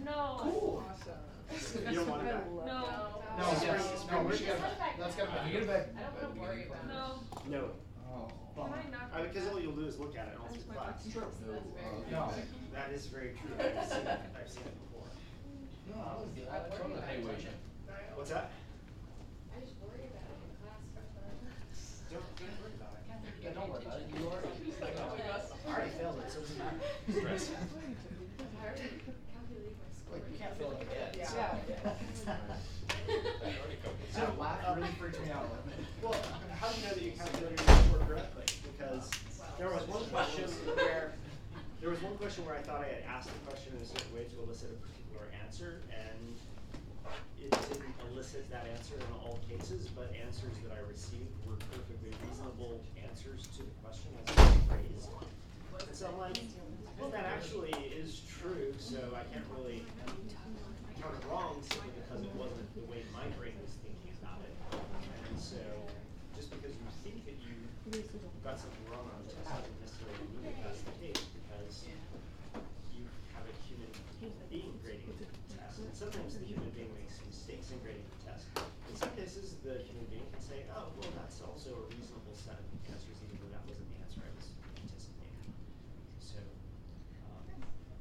No. Cool. Awesome. You don't want it back? No. No, yes, no, we should get it back. Let's get it back. You get it back. I don't want to worry about it. No. No. Oh. Can I not? Because all you'll do is look at it all through class. Sure. That's very No. That is very true. I've seen it before. No, I was good. I worry about it. What's that? I just worry about it in class sometimes. Don't worry about it. Yeah, don't worry about it. You are. Oh my gosh. I already failed it, so it doesn't matter. Stress. I already calculated my score. Like, you can't fail it again. Yeah. So. That laugh really freaked me out a little bit. Well, how do you know that you calculated your score correctly? Because there was one question where I thought I had asked the question in a certain way to elicit a particular answer, and it didn't elicit that answer in all cases, but answers that I received were perfectly reasonable answers to the question as it was phrased. And so I'm like, well, that actually is true, so I can't really count it wrong simply because it wasn't the way my brain was thinking about it. And so just because you think that you got something wrong on the test doesn't necessarily mean that that's the case, because you have a human being grading the test. And sometimes the human being makes mistakes in grading the test. In some cases, the human being can say, oh, well, that's also a reasonable set of answers, even though that wasn't the answer I was anticipating. So,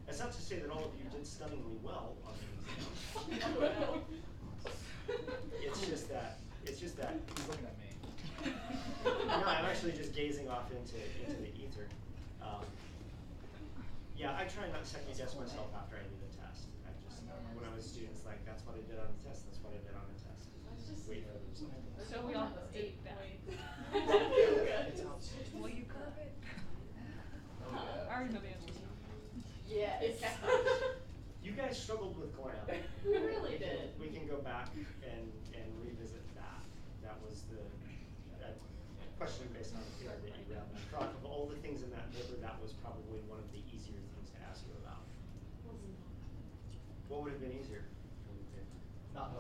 that's not to say that all of you did stunningly well on the exam. It's just that. He's looking at me. No, I'm actually just gazing off into the ether. Yeah, I try not to second guess myself after I do the test. I just, when I was students, like, that's what I did on the test, that's what I did on the test. Wait for them. So we all did that. It's out. Will you curve it? Oh, yeah. I already know the answers. Yes. You guys struggled with glam. We really did. We can go back and revisit that. That was the question based on the paper that you read. I thought of all the things in that paper, that was probably one of the easier things to ask you about. What would have been easier?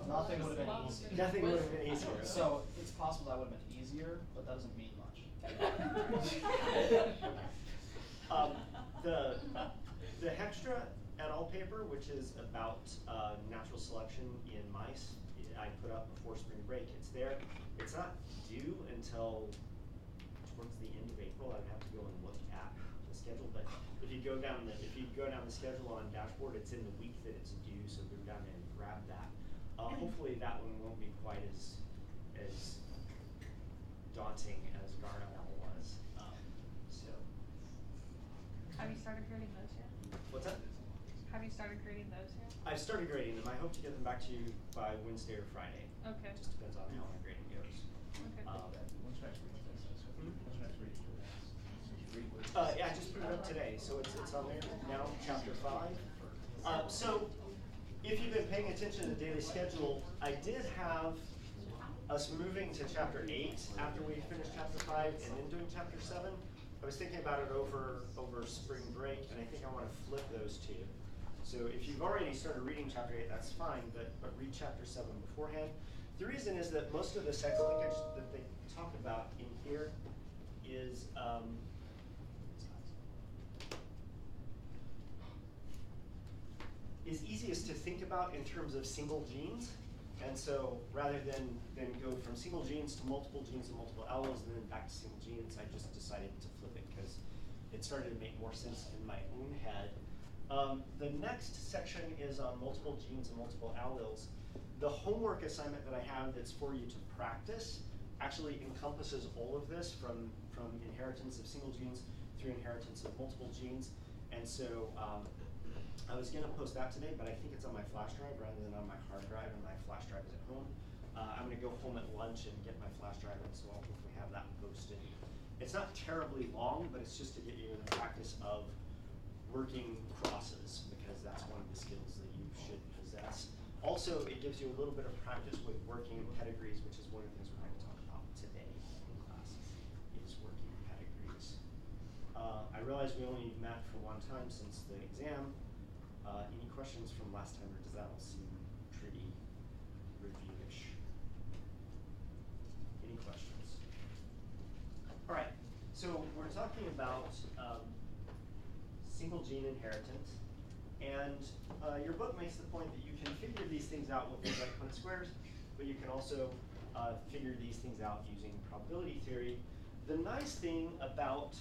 Nothing would have been easy. Nothing would have been easier. So it's possible that would have been easier, but that doesn't mean much. The Hextra et al. Paper, which is about natural selection in mice, I put up before spring break. It's there. It's not due until towards the end of April. I'd have to go and look at the schedule. But if you go down the schedule on Dashboard, it's in the week that it's due. So go down and grab that. Hopefully that one won't be quite as daunting as Garnell was. Have you started grading those yet? What's that? Have you started grading those yet? I've started grading them. I hope to get them back to you by Wednesday or Friday. Okay. It just depends on how my grading goes. Okay. What's next week? What's next week? Yeah, I just put it up today, so it's on there now, chapter 5. So if you've been paying attention to the daily schedule, I did have us moving to chapter 8 after we finished chapter 5 and then doing chapter 7. I was thinking about it over spring break, and I think I want to flip those two. So if you've already started reading chapter 8, that's fine, but read chapter 7 beforehand. The reason is that most of the sex linkage that they talk about in here is easiest to think about in terms of single genes. And so rather than go from single genes to multiple genes and multiple alleles and then back to single genes, I just decided to flip it because it started to make more sense in my own head. The next section is on multiple genes and multiple alleles. The homework assignment that I have that's for you to practice actually encompasses all of this from inheritance of single genes through inheritance of multiple genes. And so I was going to post that today, but I think it's on my flash drive rather than on my hard drive, and my flash drive is at home. I'm going to go home at lunch and get my flash drive, and so I'll hopefully have that posted. It's not terribly long, but it's just to get you in the practice of working crosses, because that's one of the skills that you should possess. Also, it gives you a little bit of practice with working pedigrees, which is one of the things we're going to talk about today in class, is working pedigrees. I realize we only met for one time since the exam. Any questions from last time, or does that all seem pretty review-ish? Any questions? All right, so we're talking about single gene inheritance, and your book makes the point that you can figure these things out with things like Punnett squares, but you can also figure these things out using probability theory. The nice thing about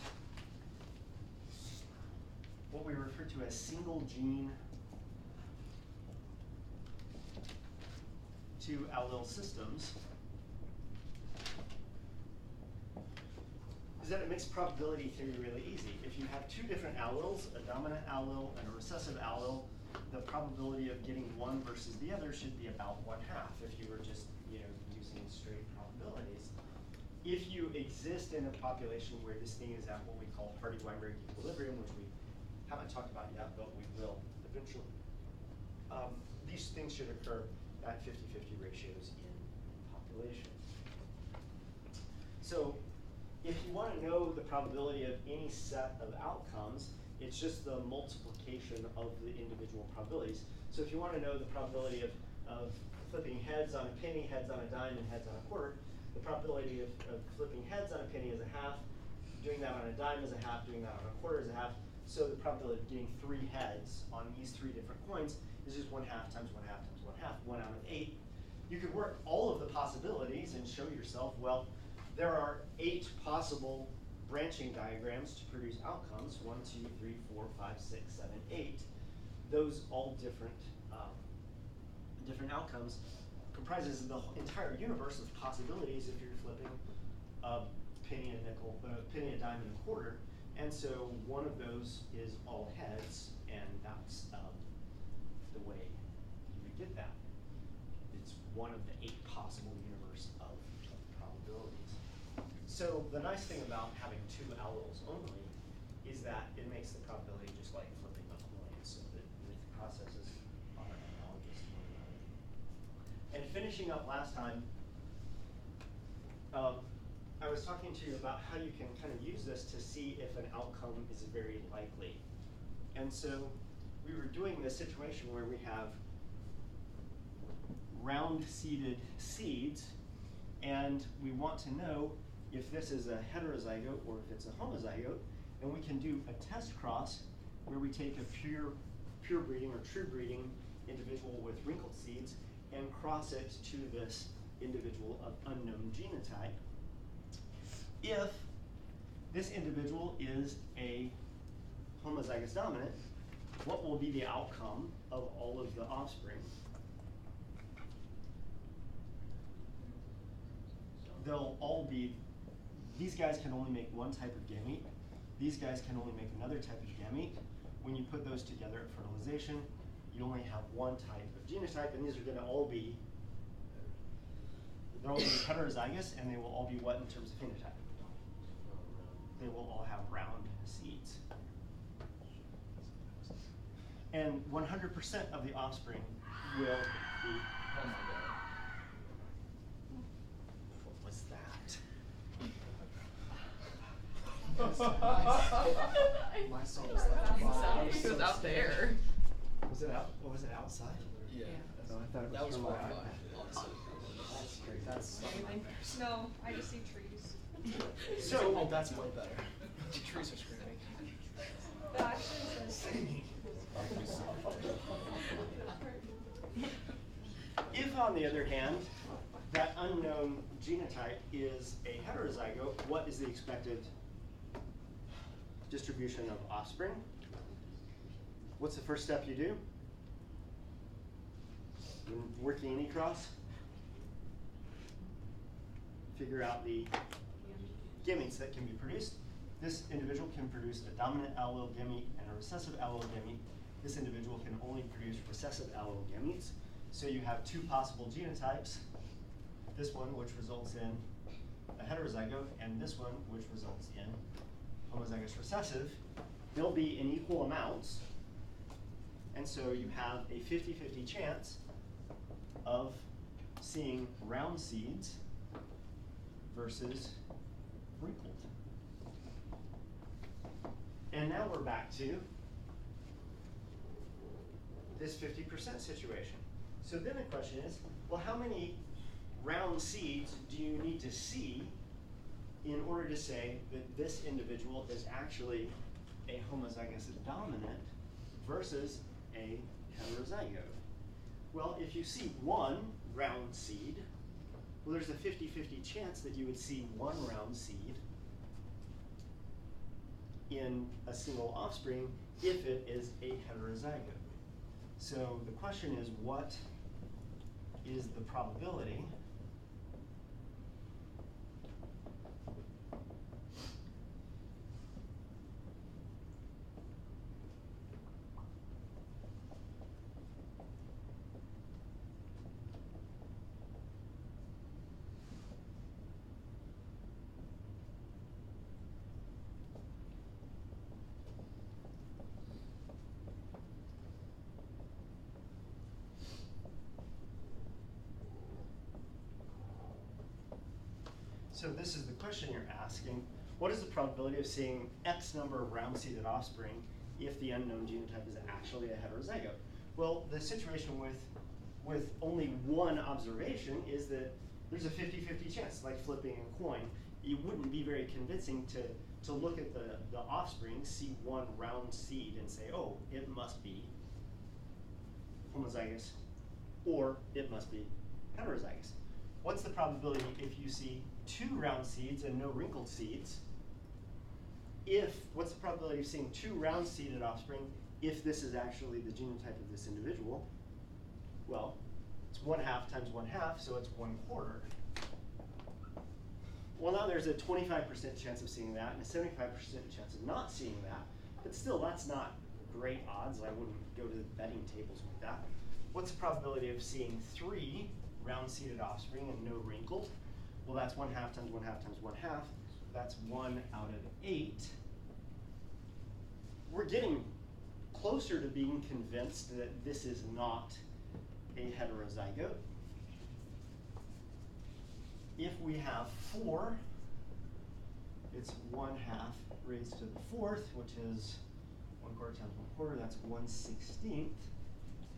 what we refer to as single gene two allele systems is that it makes probability theory really easy. If you have two different alleles, a dominant allele and a recessive allele, the probability of getting one versus the other should be about 1/2 if you were just using straight probabilities. If you exist in a population where this thing is at what we call Hardy-Weinberg equilibrium, which we haven't talked about yet, but we will eventually, these things should occur at 50-50 ratios in population. So if you want to know the probability of any set of outcomes, it's just the multiplication of the individual probabilities. So if you want to know the probability of flipping heads on a penny, heads on a dime, and heads on a quarter, the probability of flipping heads on a penny is 1/2, doing that on a dime is 1/2, doing that on a quarter is 1/2. So the probability of getting 3 heads on these 3 different coins is just 1/2 times 1/2 times 1/2, 1 out of 8. You could work all of the possibilities and show yourself, well, there are 8 possible branching diagrams to produce outcomes, 1, 2, 3, 4, 5, 6, 7, 8. Those all different outcomes comprises the entire universe of possibilities if you're flipping a penny, a nickel, a penny, a dime, and a quarter. And so one of those is all heads, and that's the way you would get that. It's one of the 8 possible universe of probabilities. So the nice thing about having 2 alleles only is that it makes the probability just like flipping a coin, so that the processes are analogous to one another. And finishing up last time, I was talking to you about how you can kind of use this to see if an outcome is very likely. And so we were doing this situation where we have round-seeded seeds, and we want to know if this is a heterozygote or if it's a homozygote, and we can do a test cross where we take a pure breeding or true breeding individual with wrinkled seeds and cross it to this individual of unknown genotype. If this individual is a homozygous dominant, what will be the outcome of all of the offspring? They'll all be, these guys can only make one type of gamete. These guys can only make another type of gamete. When you put those together at fertilization, you only have one type of genotype, and these are going to all be, they're all going to be heterozygous, and they will all be what in terms of phenotype? They will all have round seeds. And 100% of the offspring will be, Oh my god. what was that? My soul was like, wow. It was out there. Was it out? What was it outside? Yeah. No, I thought it That was from my horrifying, iPad. honestly. That's great. That's Anything? No, I just see trees. So, oh, that's way better. The trees are screaming. That actually says if on the other hand, that unknown genotype is a heterozygote, what is the expected distribution of offspring? What's the first step you do? When working any cross? Figure out the gametes that can be produced. This individual can produce a dominant allele gamete and a recessive allele gamete. This individual can only produce recessive allele gametes. So you have 2 possible genotypes. This one, which results in a heterozygote, and this one, which results in homozygous recessive. They'll be in equal amounts. And so you have a 50-50 chance of seeing round seeds versus wrinkled. And now we're back to this 50% situation. So then the question is, well, how many round seeds do you need to see in order to say that this individual is actually a homozygous dominant versus a heterozygote? Well, if you see one round seed, well, there's a 50-50 chance that you would see one round seed in a single offspring if it is a heterozygote. So the question is, what is the probability So this is the question you're asking. What is the probability of seeing X number of round-seeded offspring if the unknown genotype is actually a heterozygote? Well, the situation with only one observation is that there's a 50-50 chance, like flipping a coin. It wouldn't be very convincing to look at the offspring, see one round seed and say, oh, it must be homozygous, or it must be heterozygous. What's the probability if you see two round seeds and no wrinkled seeds? What's the probability of seeing two round seeded offspring if this is actually the genotype of this individual? Well, it's 1/2 times 1/2, so it's 1/4. Well, now there's a 25% chance of seeing that and a 75% chance of not seeing that, but still, that's not great odds. I wouldn't go to the betting tables with that. What's the probability of seeing 3 round-seeded offspring and no wrinkled? Well, that's 1/2 times 1/2 times 1/2. That's 1 out of 8. We're getting closer to being convinced that this is not a heterozygote. If we have 4, it's 1/2 raised to the 4th, which is 1/4 times 1/4, that's 1/16.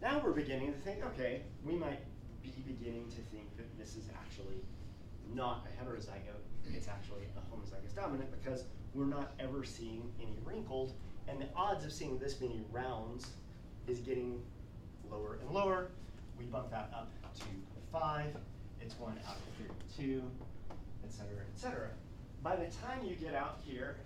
Now we're beginning to think, okay, we might be beginning to think that this is actually not a heterozygote, it's actually a homozygous dominant, because we're not ever seeing any wrinkled, and the odds of seeing this many rounds is getting lower and lower. We bump that up to 5, it's 1 out of 32, etc., etc. By the time you get out here,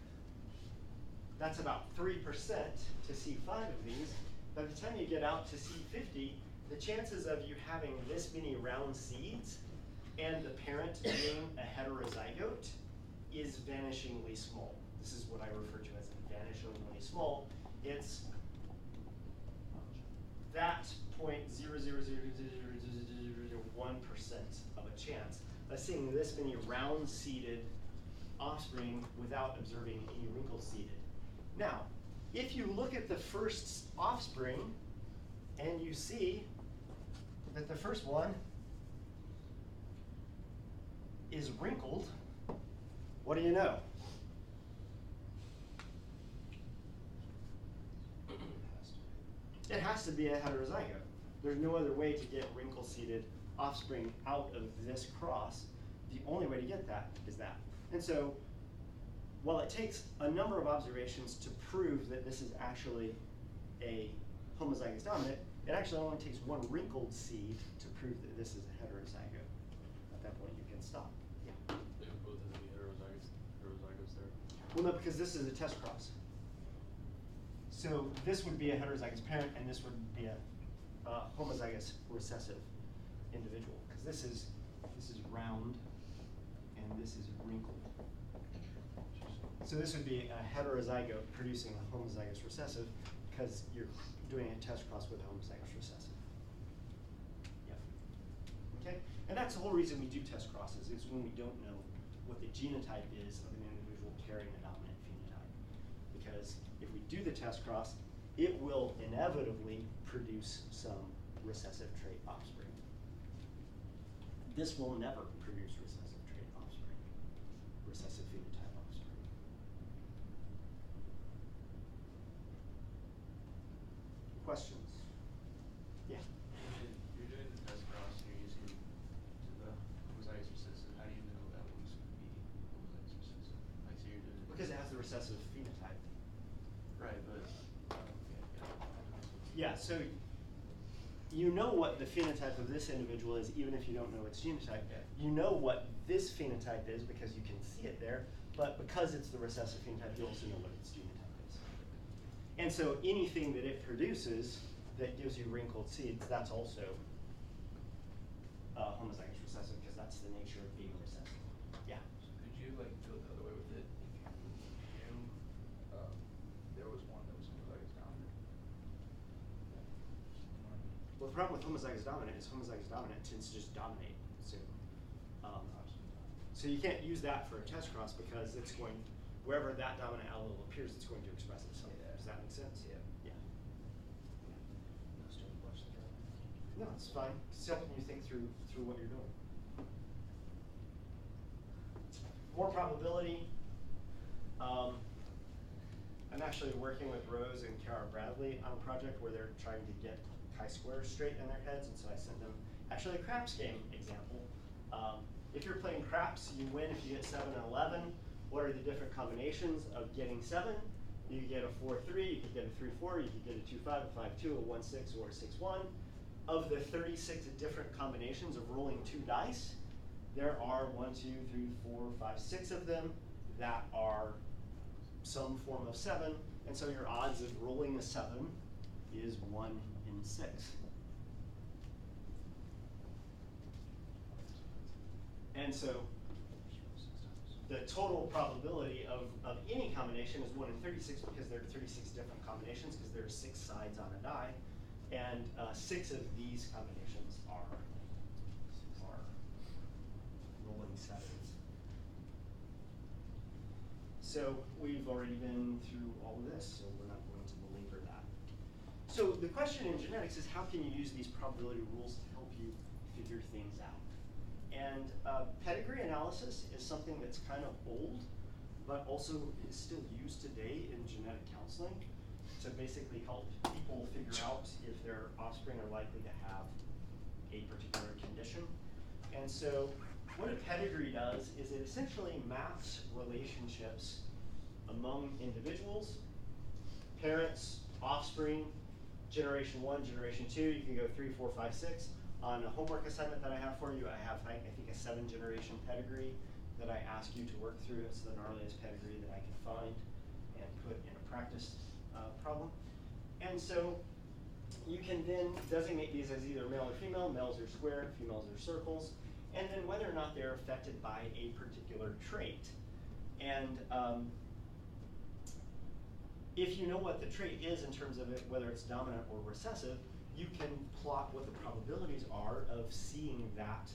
that's about 3% to see 5 of these. By the time you get out to see 50, the chances of you having this many round seeds and the parent being a heterozygote is vanishingly small. This is what I refer to as vanishingly small. It's that 0.00001% of a chance of seeing this many round-seeded offspring without observing any wrinkle-seeded. Now, if you look at the first offspring and you see that the first one is wrinkled, what do you know? It has to be a heterozygote. There's no other way to get wrinkle-seeded offspring out of this cross. The only way to get that is that. And so, while it takes a number of observations to prove that this is actually a homozygous dominant, it actually only takes one wrinkled seed to prove that this is a heterozygote. At that point, you can stop. Yeah. They would both have to be heterozygotes there. Well, no, because this is a test cross. So this would be a heterozygous parent, and this would be a homozygous recessive individual, because this is round, and this is wrinkled. So this would be a heterozygote producing a homozygous recessive, because you're doing a test cross with a homozygous recessive. Yeah. Okay? And that's the whole reason we do test crosses, is when we don't know what the genotype is of an individual carrying a dominant phenotype. Because if we do the test cross, it will inevitably produce some recessive trait offspring. This will never produce recessive trait offspring, recessive phenotype offspring. Questions? Yeah. You're doing the test cross and you're using the homozygous recessive. How do you know that one's going to be homozygous recessive? Like, so you're doing it Because it has the recessive phenotype. right, but Yeah, so you know what the phenotype of this individual is, even if you don't know its genotype. Yeah. You know what this phenotype is because you can see it there, but because it's the recessive phenotype, you also know what its genotype is. And so anything that it produces that gives you wrinkled seeds, that's also homozygous recessive, because that's the nature of being recessive. Yeah. So could you like go the other way with it if you knew there was one that was homozygous dominant? Well, the problem with homozygous dominant is homozygous dominant tends to just dominate. So you can't use that for a test cross because it's going, wherever that dominant allele appears, it's going to express itself. Yeah. Does that make sense? Yeah. Yeah. No stupid questions, right? No, it's fine. It's helping you think through what you're doing. More probability. I'm actually working with Rose and Kara Bradley on a project where they're trying to get chi-squares straight in their heads, and so I sent them actually a craps game example. If you're playing craps, you win if you get 7 and 11. What are the different combinations of getting 7? You could get a 4-3, you could get a 3-4, you could get a 2-5, a 5-2, a 1-6, or a 6-1. Of the 36 different combinations of rolling 2 dice, there are 1, 2, 3, 4, 5, 6 of them that are some form of 7, and so your odds of rolling a 7 is 1 in 6. And so the total probability of any combination is 1 in 36 because there are 36 different combinations because there are 6 sides on a die, and 6 of these combinations are rolling 7s. So we've already been through all of this, so we're not going to belabor that. So the question in genetics is, how can you use these probability rules to help you figure things out? And pedigree analysis is something that's kind of old, but also is still used today in genetic counseling to basically help people figure out if their offspring are likely to have a particular condition. And so what a pedigree does is it essentially maps relationships among individuals, parents, offspring, generation 1, generation 2, you can go 3, 4, 5, 6. On a homework assignment that I have for you, I have, I think, a 7-generation pedigree that I ask you to work through. It's the gnarliest pedigree that I could find and put in a practice problem. And so you can then designate these as either male or female. Males are square, females are circles, and then whether or not they're affected by a particular trait. And if you know what the trait is in terms of it, whether it's dominant or recessive, you can plot what the probabilities are of seeing that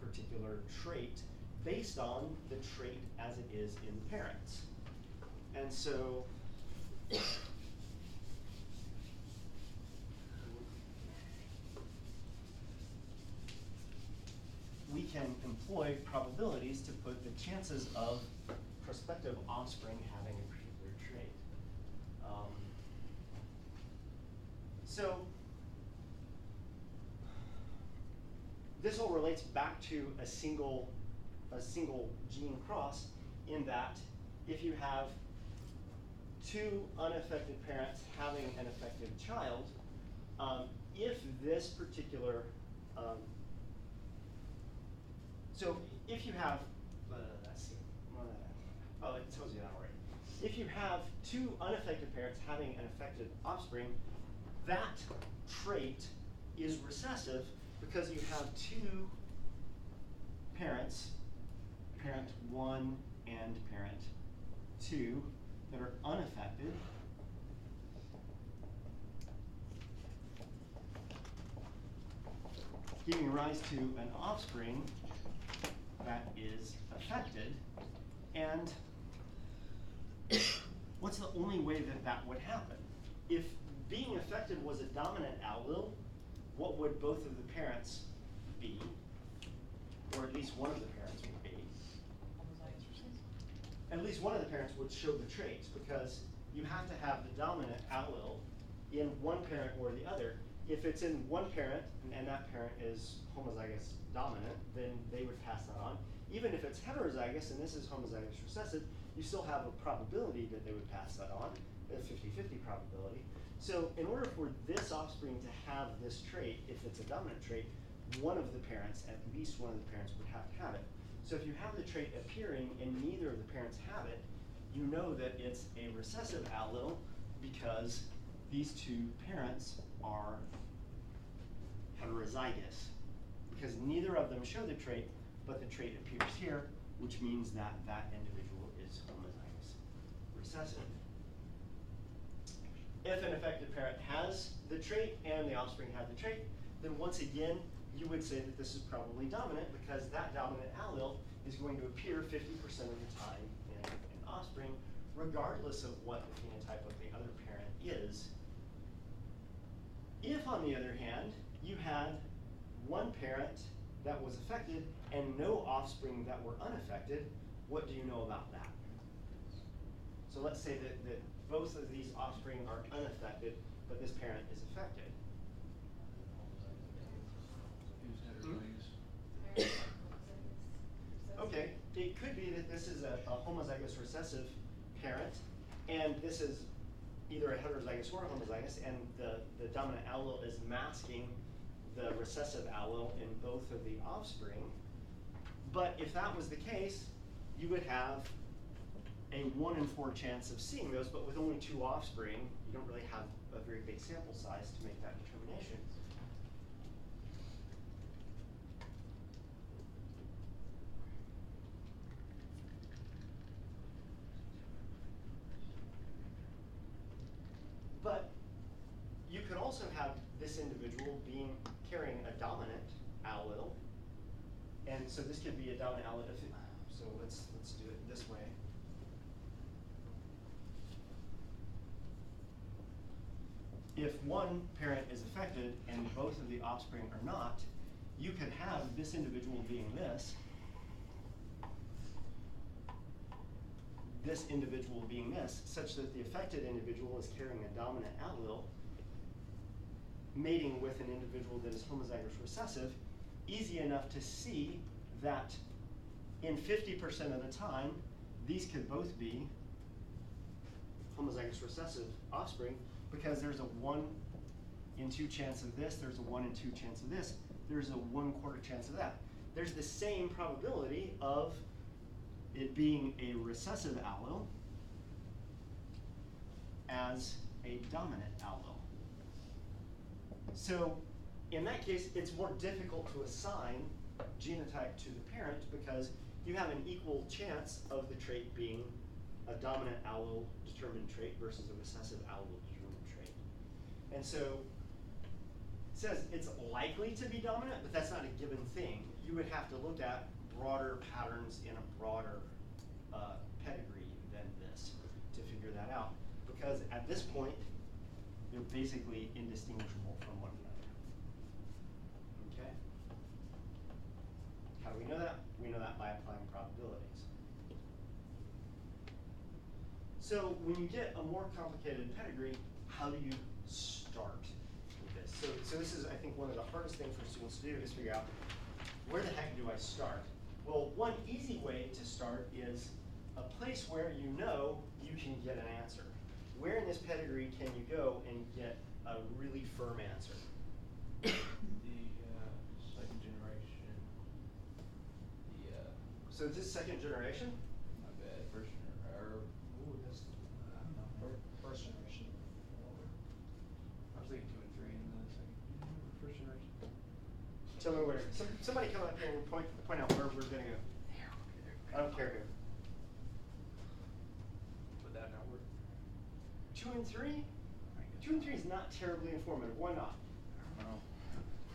particular trait based on the trait as it is in parents. And so we can employ probabilities to put the chances of prospective offspring having a particular trait. So this all relates back to a single gene cross, in that if you have 2 unaffected parents having an affected child, if this particular, so if you have, let's see, oh, it tells you that already. If you have 2 unaffected parents having an affected offspring, that trait is recessive because you have 2 parents, parent 1 and parent 2, that are unaffected. Giving rise to an offspring that is affected. And what's the only way that that would happen? If being affected was a dominant allele, what would both of the parents be? Or at least one of the parents would be. At least one of the parents would show the traits, because you have to have the dominant allele in one parent or the other. If it's in one parent and that parent is homozygous dominant, then they would pass that on. Even if it's heterozygous and this is homozygous recessive, you still have a probability that they would pass that on, a 50-50 probability. So in order for this offspring to have this trait, if it's a dominant trait, one of the parents, at least one of the parents, would have to have it. So if you have the trait appearing and neither of the parents have it, you know that it's a recessive allele because these two parents are heterozygous. Because neither of them show the trait, but the trait appears here, which means that that individual is homozygous recessive. If an affected parent has the trait and the offspring have the trait, then once again, you would say that this is probably dominant because that dominant allele is going to appear 50% of the time in an offspring, regardless of what the phenotype of the other parent is. If, on the other hand, you had one parent that was affected and no offspring that were unaffected, what do you know about that? So let's say that both of these offspring are unaffected, but this parent is affected. Okay, it could be that this is a homozygous recessive parent, and this is either a heterozygous or a homozygous, and the dominant allele is masking the recessive allele in both of the offspring. But if that was the case, you would have a 1 in 4 chance of seeing those, but with only 2 offspring, you don't really have a very big sample size to make that determination. But you could also have this individual carrying a dominant allele, and so this could be a dominant allele. So let's do it this way. If one parent is affected and both of the offspring are not, you could have this individual being this individual being this, such that the affected individual is carrying a dominant allele, mating with an individual that is homozygous recessive, easy enough to see that in 50% of the time, these could both be homozygous recessive offspring, because there's a 1 in 2 chance of this, there's a 1 in 2 chance of this, there's a 1/4 chance of that. There's the same probability of it being a recessive allele as a dominant allele. So in that case, it's more difficult to assign genotype to the parent because you have an equal chance of the trait being a dominant allele determined trait versus a recessive allele determined trait. And so it says it's likely to be dominant, but that's not a given thing. You would have to look at broader patterns in a broader pedigree than this to figure that out. Because at this point, they're basically indistinguishable from one another. Okay? How do we know that? We know that by applying probabilities. So when you get a more complicated pedigree, how do you start with this? So this is, I think, one of the hardest things for students to do is figure out, where the heck do I start? Well, one easy way to start is a place where you know you can get an answer. Where in this pedigree can you go and get a really firm answer? The second generation. So this is second generation? My bad, first generation, Ooh, that's, I don't know, first generation. I was thinking 2 and 3 and then second, first generation. Tell me where. Somebody come up here and point out where we're gonna go. I don't care who. Would that not work? 2 and 3? 2 and 3 is not terribly informative. Why not? I don't know.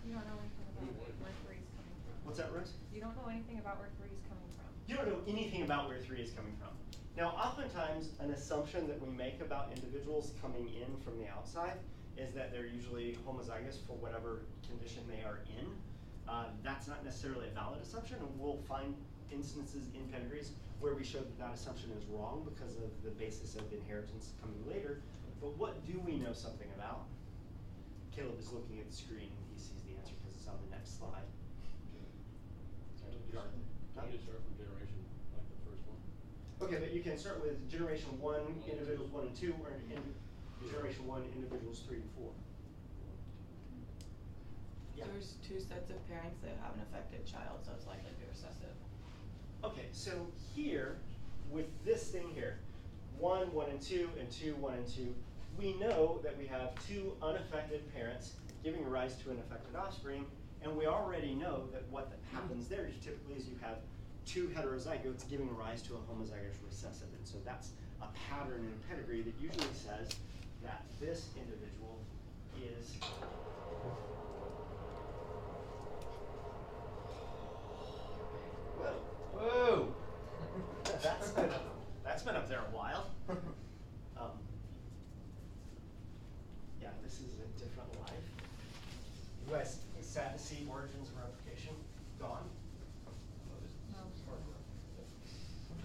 You don't know anything about where 3 is coming from. What's that, Rose? You don't know anything about where 3 is coming from. You don't know anything about where 3 is coming from. Now, oftentimes, an assumption that we make about individuals coming in from the outside is that they're usually homozygous for whatever condition they are in. That's not necessarily a valid assumption, and we'll find instances in pedigrees where we show that that assumption is wrong because of the basis of inheritance coming later. But what do we know something about? Caleb is looking at the screen and he sees the answer because it's on the next slide. Can you just start from generation, like the first one? Okay, but you can start with generation 1, individuals 1 and 2, or generation 1, individuals 3 and 4. Yeah. There's two sets of parents that have an affected child, so it's likely to be recessive. Okay, so here, with this thing here, 1, 1 and 2, and 2, 1 and 2, we know that we have 2 unaffected parents giving rise to an affected offspring, and we already know that what happens there typically is you have 2 heterozygotes giving rise to a homozygous recessive, and so that's a pattern in pedigree that usually says that this individual is whoa. Whoa! That's been up there a while. Yeah, this is a different life. You guys sad to see Origins of Replication gone? No.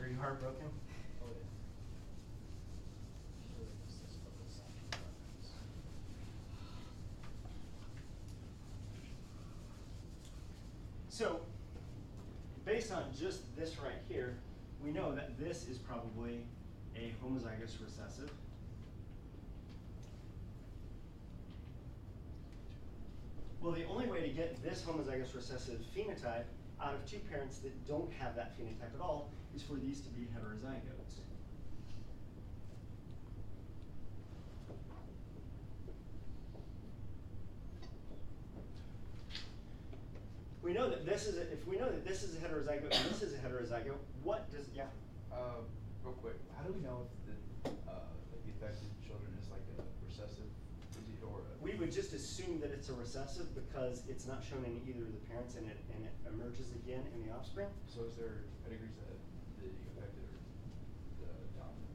Are you heartbroken? Oh, yeah. So, based on just this right here, we know that this is probably a homozygous recessive. Well, the only way to get this homozygous recessive phenotype out of 2 parents that don't have that phenotype at all is for these to be heterozygotes. We know that this is if we know that this is a heterozygote and this is a heterozygote, what does Real quick, how do we know if the affected children is like a recessive disease or a? we would just assume that it's a recessive because it's not shown in either of the parents and it emerges again in the offspring. So is there pedigrees that the affected or the dominant?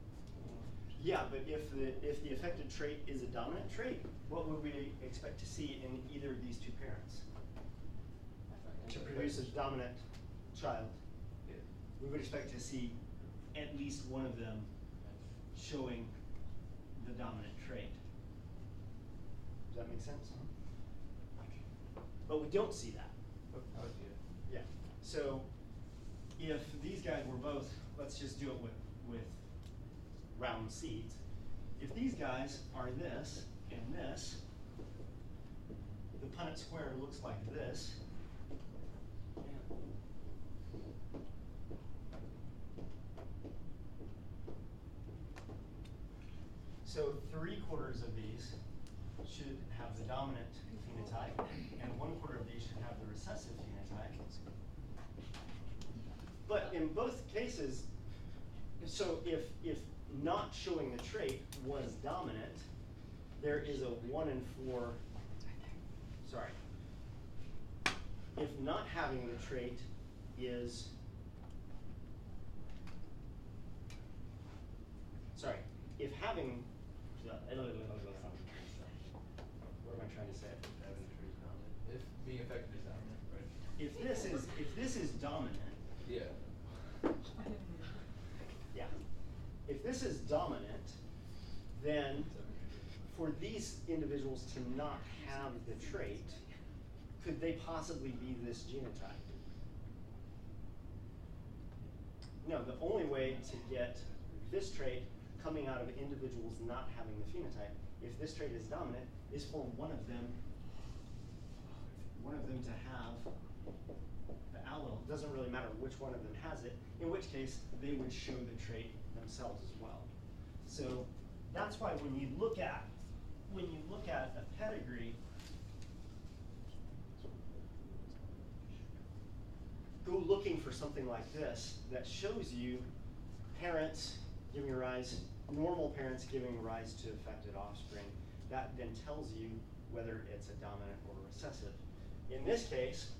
Yeah, but if the affected trait is a dominant trait, what would we expect to see in either of these 2 parents? To produce a dominant child, Yeah. we would expect to see at least one of them showing the dominant trait. Does that make sense? But we don't see that. Oh, I would see it. Yeah. So if these guys were both, let's just do it with round seeds. If these guys are this and this, the Punnett square looks like this. So 3/4 of these should have the dominant phenotype, and 1/4 of these should have the recessive phenotype. But in both cases, so if not showing the trait was dominant, there is a 1 in 4. Sorry. If not having the trait is, sorry, if having, what am I trying to say? Having the trees dominant. If being affected is dominant, right? If this is dominant, Yeah. yeah. If this is dominant, then for these individuals to not have the trait, could they possibly be this genotype? No, the only way to get this trait coming out of individuals not having the phenotype, if this trait is dominant, is for one of them to have the allele. It doesn't really matter which one of them has it, in which case they would show the trait themselves as well. So that's why when you look at a pedigree, go looking for something like this that shows you parents giving rise, normal parents giving rise to affected offspring. That then tells you whether it's a dominant or a recessive. In this case,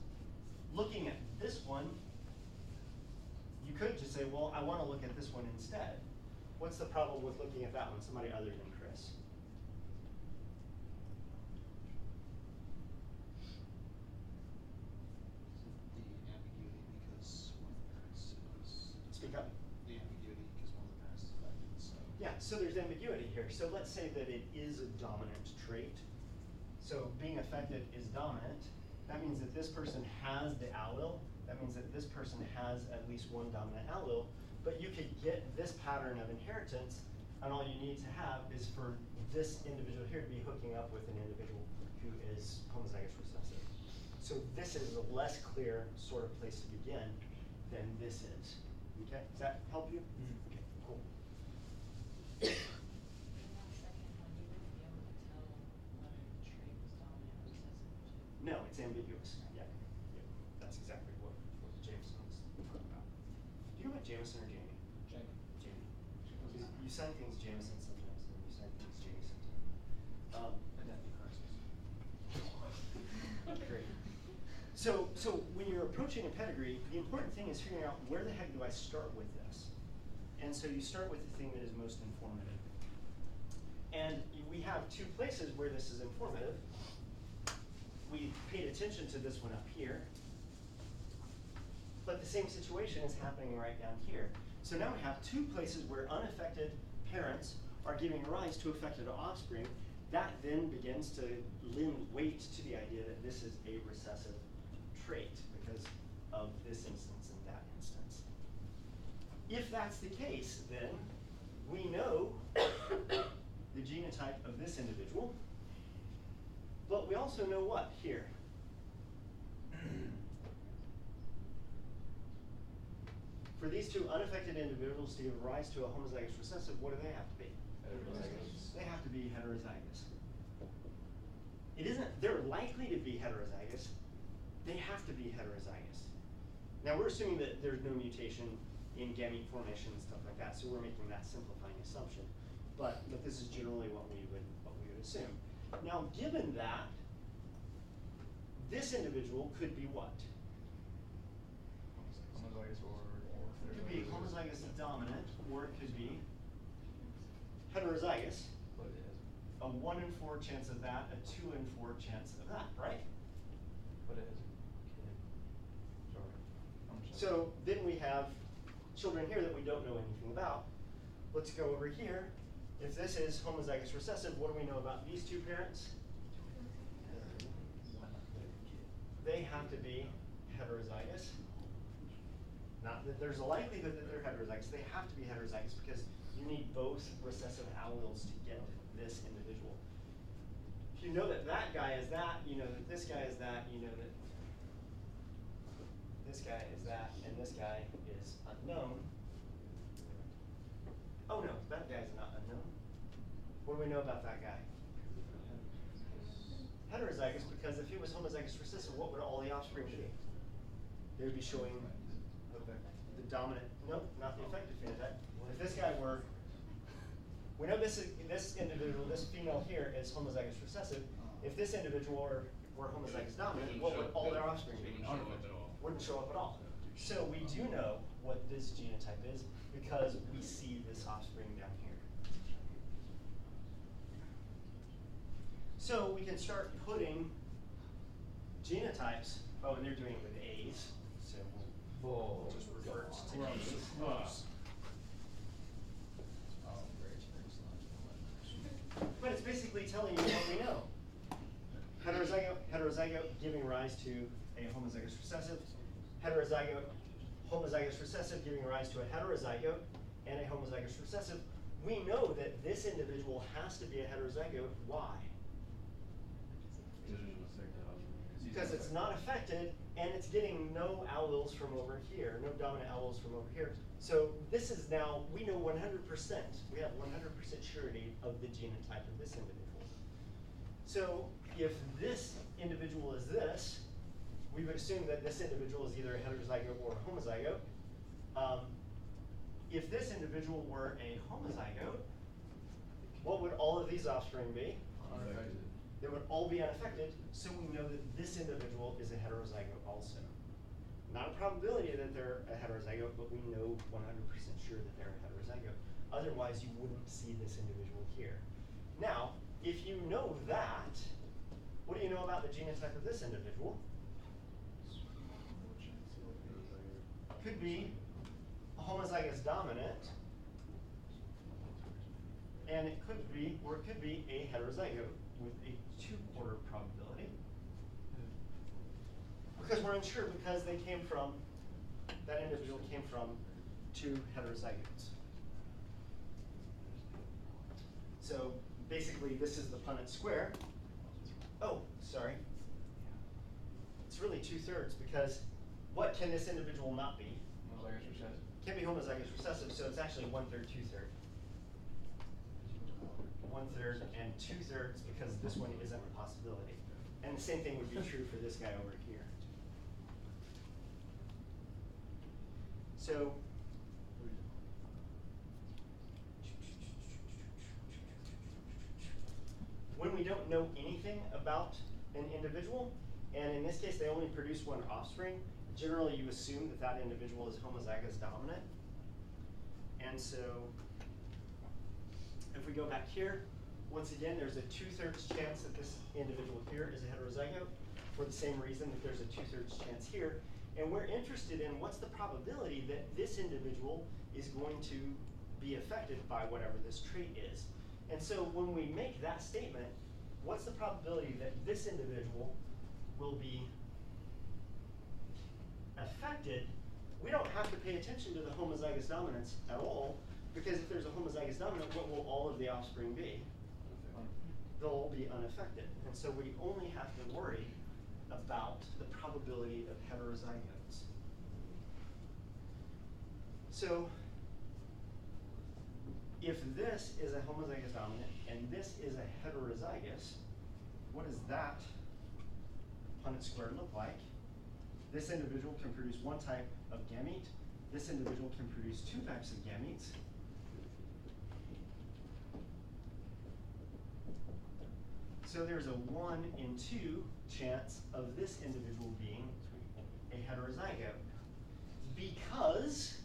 looking at this one, you could just say, well, I want to look at this one instead. What's the problem with looking at that one? Somebody other than Chris. The ambiguity because one of the parents is. Speak up. The ambiguity because one of the parents is affected, so. Yeah, so there's ambiguity here. So let's say that it is a dominant trait. So being affected is dominant. That means that this person has the allele. That means that this person has at least one dominant allele. But you could get this pattern of inheritance, and all you need to have is for this individual here to be hooking up with an individual who is homozygous recessive. So this is a less clear sort of place to begin than this is. Okay, does that help you? Mhm. Okay, cool. In that second one, you wouldn't be able to tell whether the trait was dominant or recessive too. No, it's ambiguous. Yeah, yeah. That's exactly what Jameson was talking about. Do you go by Jameson or Jamie? Jamie. Jamie. You sign things Jameson sometimes, and you sign things Jamie sometimes. Identity crisis. Great. So when you're approaching a pedigree, the important thing is figuring out where the heck do I start with this? And so you start with the thing that is most informative. And we have two places where this is informative. We paid attention to this one up here, but the same situation is happening right down here. So now we have two places where unaffected parents are giving rise to affected offspring. That then begins to lend weight to the idea that this is a recessive trait because of this instance and that instance. If that's the case, then we know the genotype of this individual, but we also know what here? For these two unaffected individuals to give rise to a homozygous recessive, what do they have to be? Heterozygous. They have to be heterozygous. It isn't, they're likely to be heterozygous, they have to be heterozygous. Now we're assuming that there's no mutation in gamete formation and stuff like that, so we're making that simplifying assumption. But this is generally what we would assume. Now given that, this individual could be what? Homozygous or It could be homozygous dominant, or it could be heterozygous. But it has, A 1 in 4 chance of that, a 2 in 4 chance of that, right? but it has a kid. Sorry. I'm sorry. So then we have children here that we don't know anything about. Let's go over here. If this is homozygous recessive, what do we know about these two parents? They have to be heterozygous. Not that there's a likelihood that they're heterozygous, they have to be heterozygous because you need both recessive alleles to get this individual. If you know that that guy is that, you know that this guy is that, you know that this guy is that, and this guy is unknown. Oh no, that guy's not unknown. What do we know about that guy? Heterozygous, because if he was homozygous recessive, what would all the offspring be? They would be showing the dominant, nope, not the affected phenotype. If this guy were, we know this individual, this female here is homozygous recessive. If this individual were homozygous dominant, what would all their offspring be? Didn't show up at all. Wouldn't show up at all. So we do know what this genotype is because we see this offspring down here. So we can start putting genotypes, oh, and they're doing it with A's, so we'll just revert to A's. But it's basically telling you what we know. Heterozygote giving rise to a homozygous recessive, homozygous recessive giving rise to a heterozygote and a homozygous recessive. We know that this individual has to be a heterozygote. Why? Because it's not affected and it's getting no alleles from over here, no dominant alleles from over here. So this is now, we know 100%, we have 100% surety of the genotype of this individual. So if this individual is this, we would assume that this individual is either a heterozygote or a homozygote. If this individual were a homozygote, what would all of these offspring be? Unaffected. They would all be unaffected, so we know that this individual is a heterozygote also. Not a probability that they're a heterozygote, but we know 100% sure that they're a heterozygote. Otherwise, you wouldn't see this individual here. Now, if you know that, what do you know about the genotype of this individual? Could be a homozygous dominant, and it could be, or it could be a heterozygote with a 2/4 probability. Because we're unsure because they came from, that individual came from 2 heterozygotes. So basically this is the Punnett square. Oh, sorry. It's really 2/3 because what can this individual not be? Homozygous recessive. Can't be homozygous recessive, so it's actually 1/3, 2/3. 1/3 and 2/3 because this one isn't a possibility. And the same thing would be true for this guy over here. So when we don't know anything about an individual, and in this case they only produce one offspring, generally you assume that that individual is homozygous dominant. And so if we go back here, once again there's a 2/3 chance that this individual here is a heterozygote for the same reason that there's a 2/3 chance here. And we're interested in what's the probability that this individual is going to be affected by whatever this trait is. And so when we make that statement, what's the probability that this individual will be affected? We don't have to pay attention to the homozygous dominance at all, because if there's a homozygous dominant, what will all of the offspring be? They'll all be unaffected. And so we only have to worry about the probability of heterozygotes. So if this is a homozygous dominant and this is a heterozygous, what does that Punnett square look like? This individual can produce one type of gamete. This individual can produce two types of gametes. So there's a 1 in 2 chance of this individual being a heterozygote. Because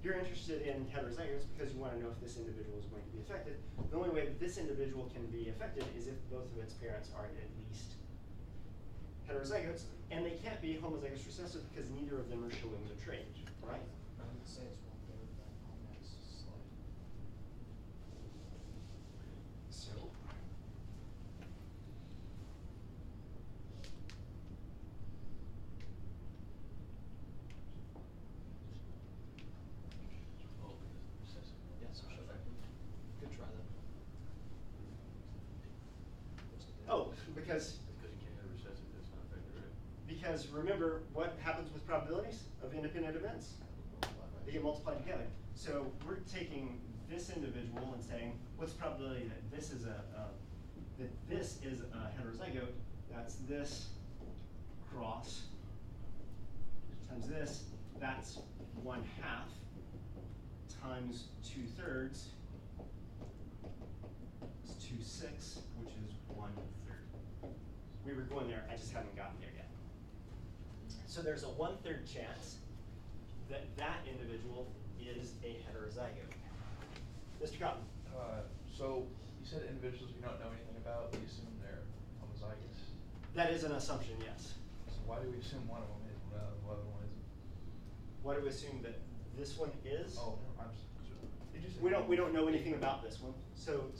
you're interested in heterozygotes because you want to know if this individual is going to be affected. The only way that this individual can be affected is if both of its parents are at least heterozygotes, and they can't be homozygous recessive because neither of them are showing the trait, right? I would say it's 1/3, but on that slide. So Oh, recessive. Yes, I'm sure that could try that. oh, because Because you can't have recessive, that's not affected, right? because remember what happens with probabilities of independent events? They get multiplied together. So we're taking this individual and saying, what's the probability that this is a heterozygote? That's this cross times this. That's 1/2 times 2/3. It's 2/6, which is 1/3. We were going there. I just haven't gotten there yet. So there's a 1/3 chance that that individual is a heterozygote. Mr. Cotton. So you said individuals we don't know anything about, we assume they're homozygous. That is an assumption, yes. So why do we assume one of them is, the other one isn't? Why do we assume that this one is? Oh, no, did you say? We don't know anything about this one. So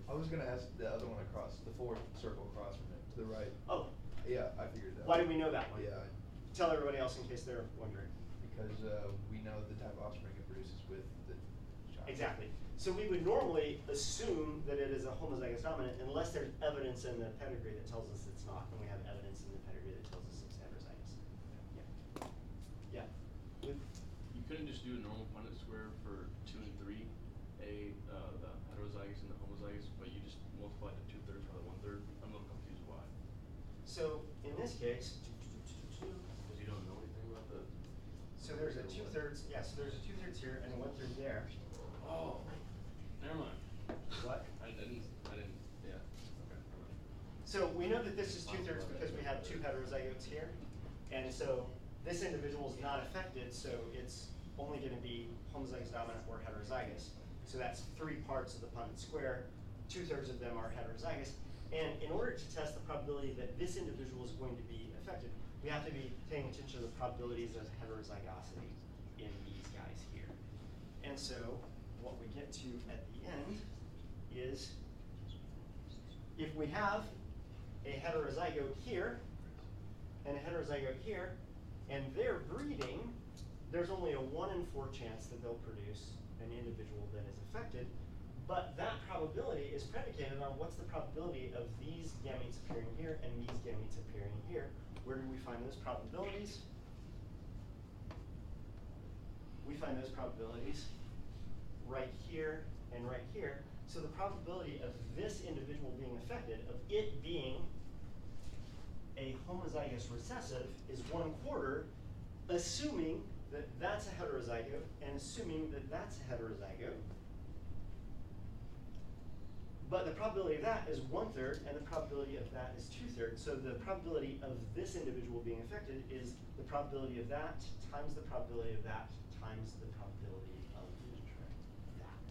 I was gonna ask the other one across, the fourth circle across from it, to the right. oh, Yeah, I figured that. why do we know that one? Yeah, Tell everybody else in case they're wondering. because we know the type of offspring it produces with the child. Exactly. So we would normally assume that it is a homozygous dominant unless there's evidence in the pedigree that tells us it's not, and we have evidence in the pedigree that tells us it's heterozygous. Yeah. Yeah. You couldn't just do a normal Punnett square for 2 and 3, the heterozygous and the homozygous, but you just multiply the 2/3 by the 1/3. I'm a little confused why. So in this case, Because you don't know anything about the. so there's a 2/3, yeah, so there's a 2/3 here and a 1/3 there. Oh, never mind. What? I didn't, yeah, okay, never mind. So we know that this is 2/3 because we have 2 heterozygotes here. And so this individual is not affected, so it's only going to be homozygous dominant or heterozygous. So that's 3 parts of the Punnett square. 2/3 of them are heterozygous. And in order to test the probability that this individual is going to be affected, we have to be paying attention to the probabilities of heterozygosity in these guys here. And so what we get to at the end is if we have a heterozygote here and a heterozygote here, and they're breeding there's only a 1 in 4 chance that they'll produce an individual that is affected, but that probability is predicated on what's the probability of these gametes appearing here and these gametes appearing here. Where do we find those probabilities? We find those probabilities right here and right here. So the probability of this individual being affected, of it being a homozygous recessive, is 1/4, assuming that that's a heterozygote and assuming that that's a heterozygote. But the probability of that is 1/3 and the probability of that is 2/3. So the probability of this individual being affected is the probability of that times the probability of that times the probability of that.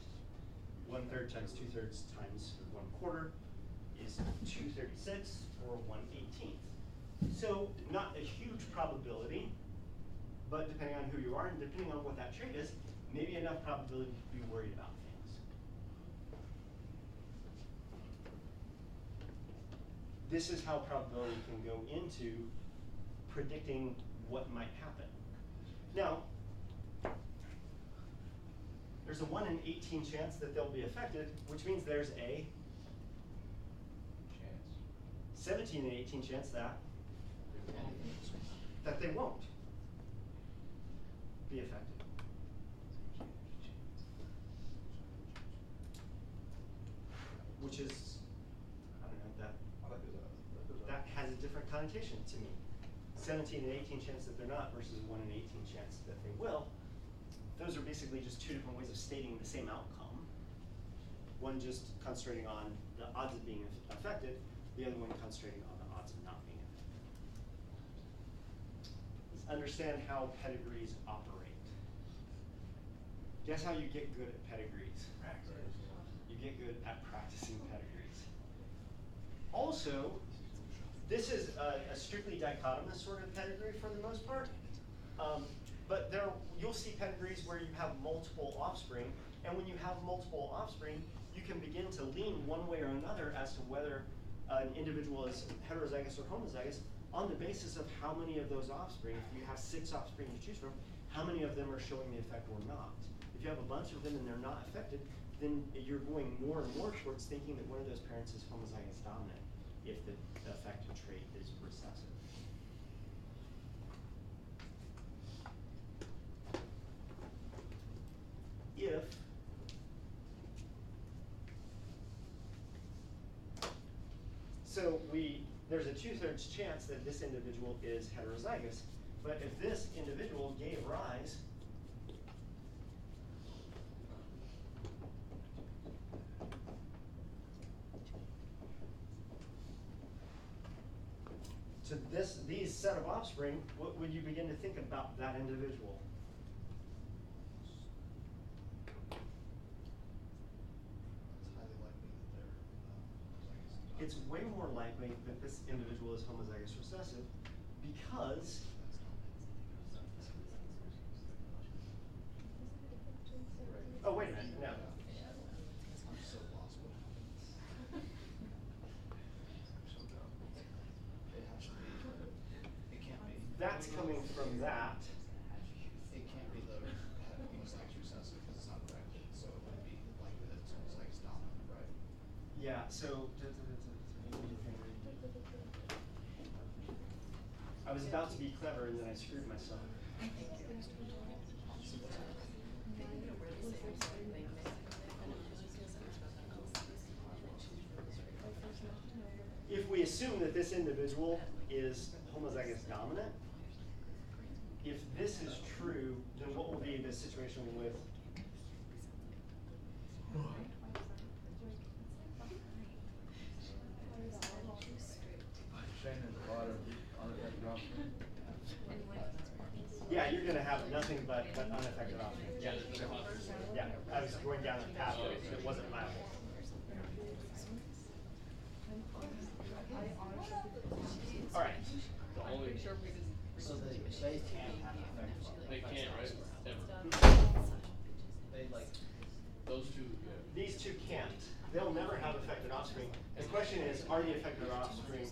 1/3 times 2/3 times 1/4 is 2/36 or 1/18. So not a huge probability, but depending on who you are and depending on what that trait is, maybe enough probability to be worried about things. This is how probability can go into predicting what might happen. Now, there's a 1 in 18 chance that they'll be affected, which means there's a 17 in 18 chance that they won't be affected. Which is, I don't know, that has a different connotation to me. 17 and 18 chance that they're not versus 1 in 18 chance that they will. Those are basically just two different ways of stating the same outcome. One just concentrating on the odds of being affected, the other one concentrating on the odds of not being affected. Let's understand how pedigrees operate. Guess how you get good at pedigrees? Practice. You get good at practicing pedigrees. Also, this is a strictly dichotomous sort of pedigree for the most part. But you'll see pedigrees where you have multiple offspring, and when you have multiple offspring, you can begin to lean one way or another as to whether an individual is heterozygous or homozygous on the basis of how many of those offspring. If you have 6 offspring to choose from, how many of them are showing the effect or not? If you have a bunch of them and they're not affected, then you're going more and more towards thinking that one of those parents is homozygous dominant if the affected trait is recessive. There's a 2/3 chance that this individual is heterozygous, but if this individual gave rise to these set of offspring, what would you begin to think about that individual? It's way more likely that this individual is homozygous recessive because oh, wait a minute, no. I'm so lost. It has to be. It can't be. That's coming from that. It can't be the homozygous recessive because it's not corrected, so it would be likely that it's homozygous dominant, right? Yeah, so I was about to be clever and then I screwed myself. If we assume that this individual is homozygous dominant, if this is true, then what will be the situation with Shane, there's a lot of unaffected offspring. yeah, you're gonna have nothing but unaffected offspring. Yeah, yeah. I was going down a path that wasn't viable. All right. The only, So they can't have an effect. they can't, right? Ever. They like. Those two, yeah. These two can't. They'll never have affected offspring. The question is, are the affected offspring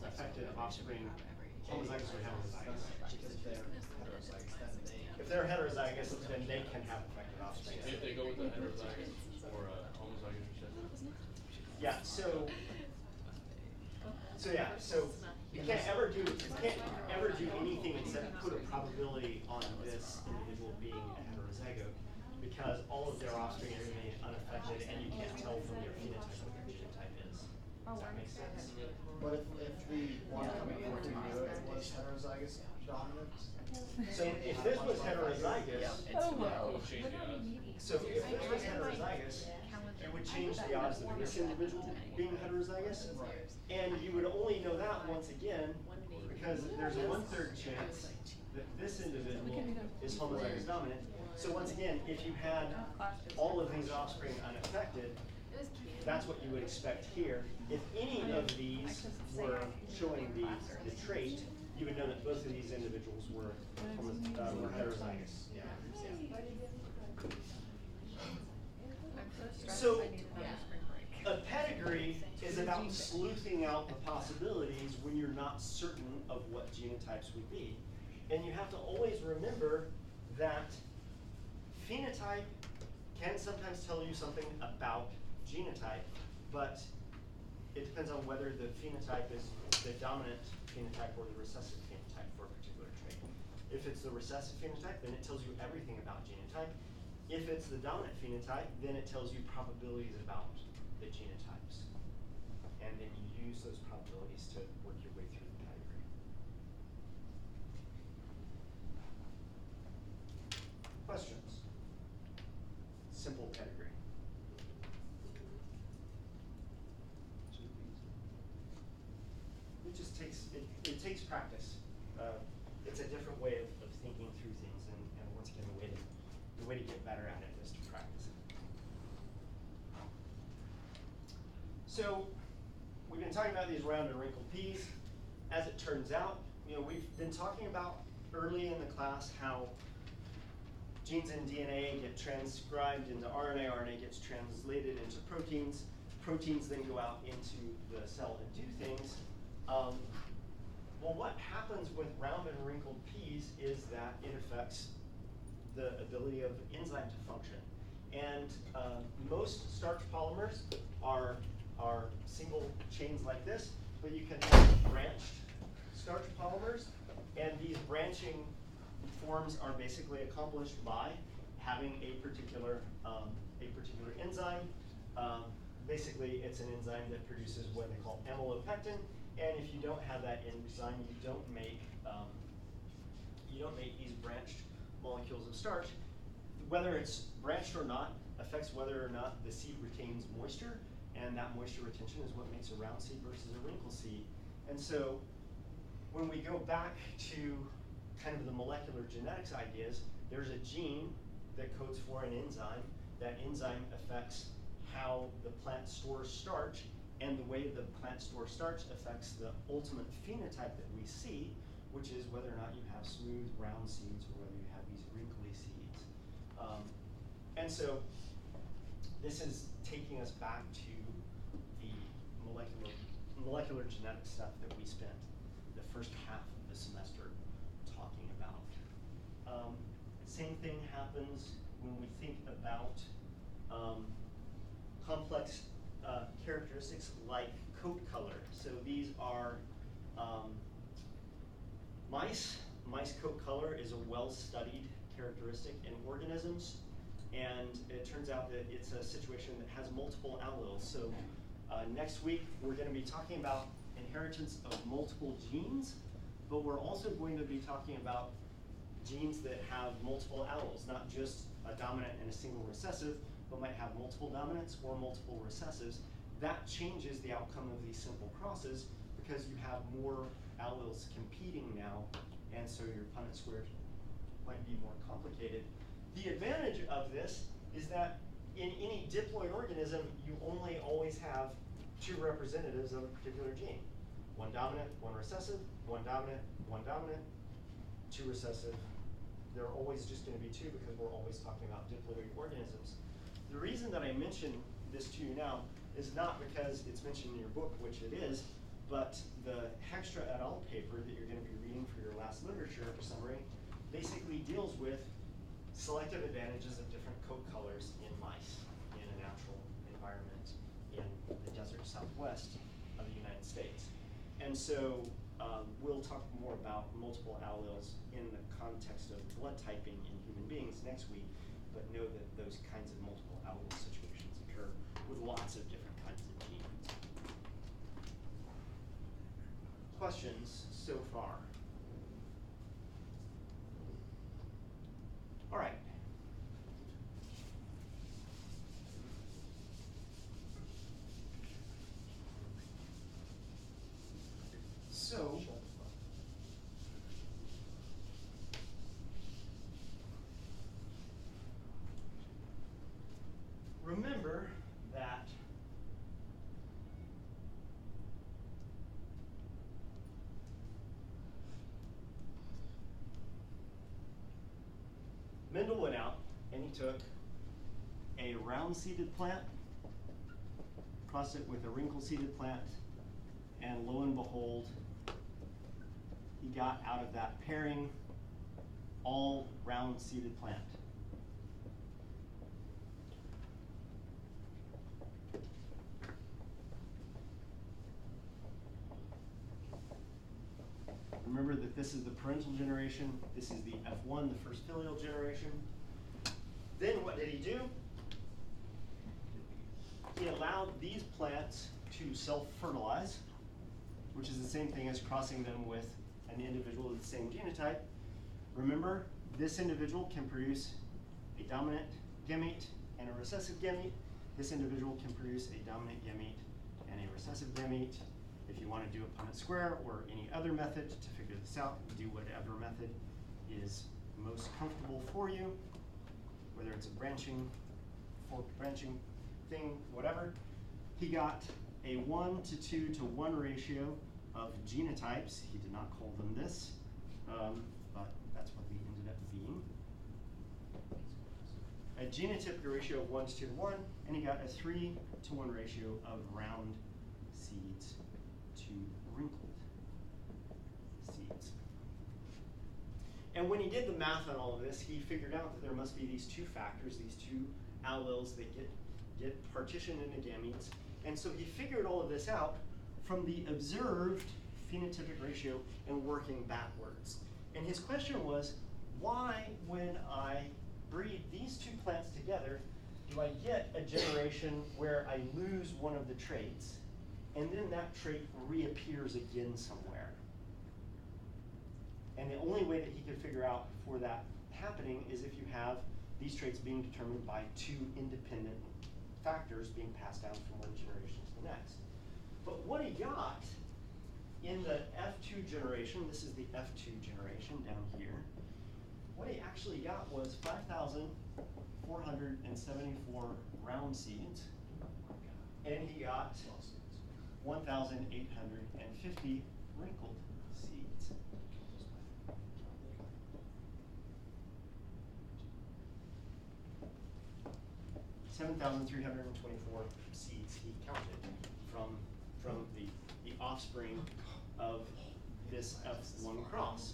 homozygous or heterozygous? Because if they're heterozygous, then they if they're heterozygous, then they can have affected offspring. If they go with the heterozygous or homozygous recessive. Yeah, so you can't ever do anything except put a probability on this individual being a heterozygote, because all of their offspring are remain unaffected, and you can't tell from their phenotype what their genotype is. Does that make sense? But if the one coming in from you was heterozygous dominant? So if this was heterozygous, We'll change the odds. so if this was heterozygous, it would change the odds of this individual being heterozygous. And you would only know that once again, because there's a 1/3 chance that this individual is homozygous dominant. So once again, if you had all of these offspring unaffected, that's what you would expect here. If any of these were showing the trait, you would know that both of these individuals were heterozygous. Yeah. So, a pedigree is about sleuthing out the possibilities when you're not certain of what genotypes would be. And you have to always remember that phenotype can sometimes tell you something about genotype, but it depends on whether the phenotype is the dominant phenotype or the recessive phenotype for a particular trait. If it's the recessive phenotype, then it tells you everything about genotype. If it's the dominant phenotype, then it tells you probabilities about the genotypes. And then you use those probabilities to work your way through the pedigree. Questions? Simple pedigree. It just takes, it takes practice. It's a different way of thinking through things, and once again, the way to get better at it is to practice it. So, we've been talking about these round and wrinkled peas. As it turns out, we've been talking about early in the class how genes in DNA get transcribed into RNA, RNA gets translated into proteins, proteins then go out into the cell and do things. Well, what happens with round and wrinkled peas is that it affects the ability of enzyme to function. And most starch polymers are single chains like this, but you can have branched starch polymers, and these branching forms are basically accomplished by having a particular enzyme. Basically, it's an enzyme that produces what they call amylopectin, and if you don't have that enzyme, you don't make these branched molecules of starch. Whether it's branched or not affects whether or not the seed retains moisture, and that moisture retention is what makes a round seed versus a wrinkle seed. And so when we go back to kind of the molecular genetics ideas, there's a gene that codes for an enzyme. That enzyme affects how the plant stores starch, and the way the plant stores starch affects the ultimate phenotype that we see, which is whether or not you have smooth round seeds or whether you have these wrinkly seeds. And so this is taking us back to the molecular genetic stuff that we spent the first half of the semester talking about. Same thing happens when we think about complex characteristics like coat color. So these are mice. Mice coat color is a well-studied characteristic in organisms, and it turns out that it's a situation that has multiple alleles. So next week we're going to be talking about inheritance of multiple genes, but we're also going to be talking about genes that have multiple alleles, not just a dominant and a single recessive, but might have multiple dominants or multiple recessives. That changes the outcome of these simple crosses because you have more alleles competing now, and so your Punnett squares might be more complicated. The advantage of this is that in any diploid organism, you only always have two representatives of a particular gene. One dominant, one recessive, one dominant, two recessive. There are always just going to be two because we're always talking about diploid organisms. The reason that I mention this to you now is not because it's mentioned in your book, which it is, but the Heckstra et al. Paper that you're going to be reading for your last literature summary, basically deals with selective advantages of different coat colors in mice in a natural environment in the desert southwest of the United States. And so we'll talk more about multiple alleles in the context of blood typing in human beings next week, but know that those kinds of multiple allele situations occur with lots of different kinds of genes. Questions so far? All right. So, remember that Mendel went out and he took a round-seeded plant, crossed it with a wrinkle-seeded plant, and lo and behold, he got out of that pairing all round-seeded plant. Remember that this is the parental generation, this is the F1, the first filial generation. Then what did he do? He allowed these plants to self-fertilize, which is the same thing as crossing them with an individual of the same genotype. Remember, this individual can produce a dominant gamete and a recessive gamete. This individual can produce a dominant gamete and a recessive gamete. If you want to do a Punnett square or any other method to figure this out, do whatever method is most comfortable for you, whether it's a branching, forked branching thing, whatever. He got a 1:2:1 ratio of genotypes. He did not call them this, but that's what they ended up being. A genotypic ratio of 1:2:1, and he got a 3:1 ratio of round seeds to wrinkled seeds. And when he did the math on all of this, he figured out that there must be these two factors, these two alleles that get partitioned into gametes. And so he figured all of this out from the observed phenotypic ratio and working backwards. And his question was, why, when I breed these two plants together, do I get a generation where I lose one of the traits, and then that trait reappears again somewhere? And the only way that he could figure out for that happening is if you have these traits being determined by two independent factors being passed down from one generation to the next. But what he got in the F2 generation, this is the F2 generation down here, what he actually got was 5,474 round seeds, and he got 1,850 wrinkled seeds. 7,324 seeds he counted from the offspring of this F1 cross.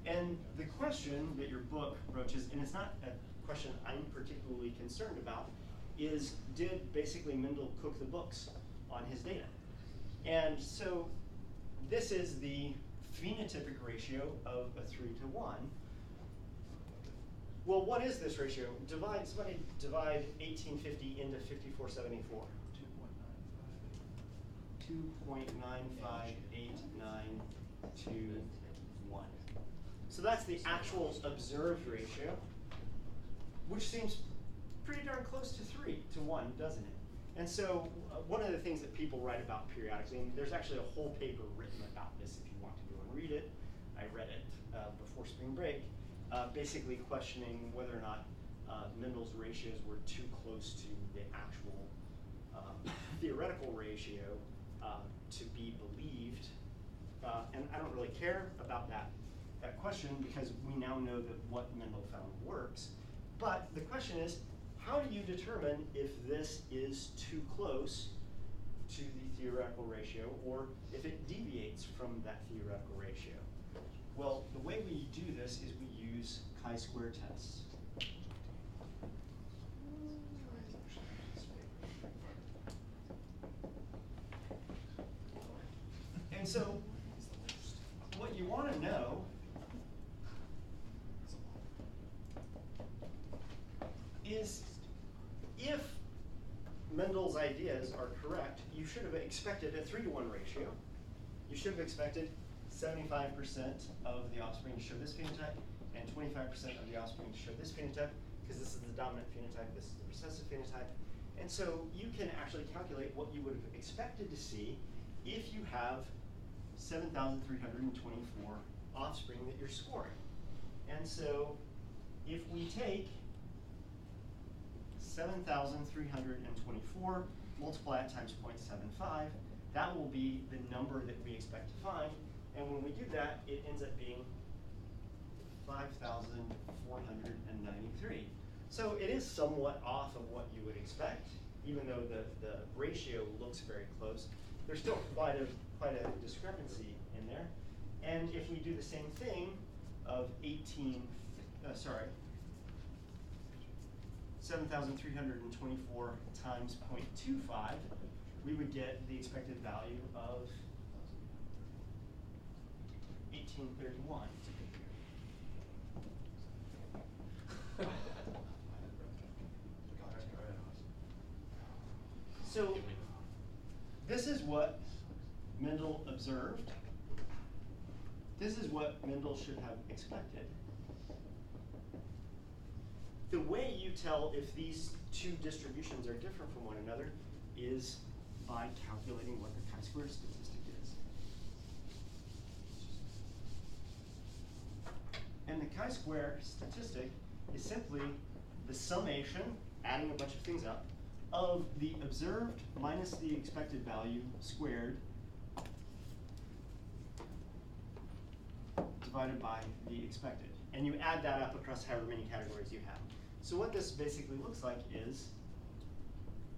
And the question that your book broaches, and it's not a question I'm particularly concerned about, is did basically Mendel cook the books on his data? And so this is the phenotypic ratio of a 3:1. Well, what is this ratio? Somebody divide 1850 into 5474. 2.95892:1. So that's the actual observed ratio, which seems pretty darn close to 3:1, doesn't it? And so one of the things that people write about periodically, and there's actually a whole paper written about this if you want to go and read it. I read it before spring break, basically questioning whether or not Mendel's ratios were too close to the actual theoretical ratio to be believed. And I don't really care about that question because we now know that what Mendel found works. But the question is, how do you determine if this is too close to the theoretical ratio or if it deviates from that theoretical ratio? Well, the way we do this is we use chi-square tests. And so, what you want to know is if Mendel's ideas are correct, you should have expected a 3-to-1 ratio. You should have expected 75% of the offspring to show this phenotype and 25% of the offspring to show this phenotype, because this is the dominant phenotype, this is the recessive phenotype. And so you can actually calculate what you would have expected to see if you have 7,324 offspring that you're scoring. And so if we take 7,324, multiply it times 0.75, that will be the number that we expect to find. And when we do that, it ends up being 5,493. So it is somewhat off of what you would expect, even though the ratio looks very close. There's still quite a discrepancy in there. And if we do the same thing of 7,324 times 0.25, we would get the expected value of 1831. So this is what Mendel observed. This is what Mendel should have expected. The way you tell if these two distributions are different from one another is by calculating what the chi-square statistic is. And the chi-square statistic is simply the summation, adding a bunch of things up, of the observed minus the expected value squared divided by the expected. And you add that up across however many categories you have. So what this basically looks like is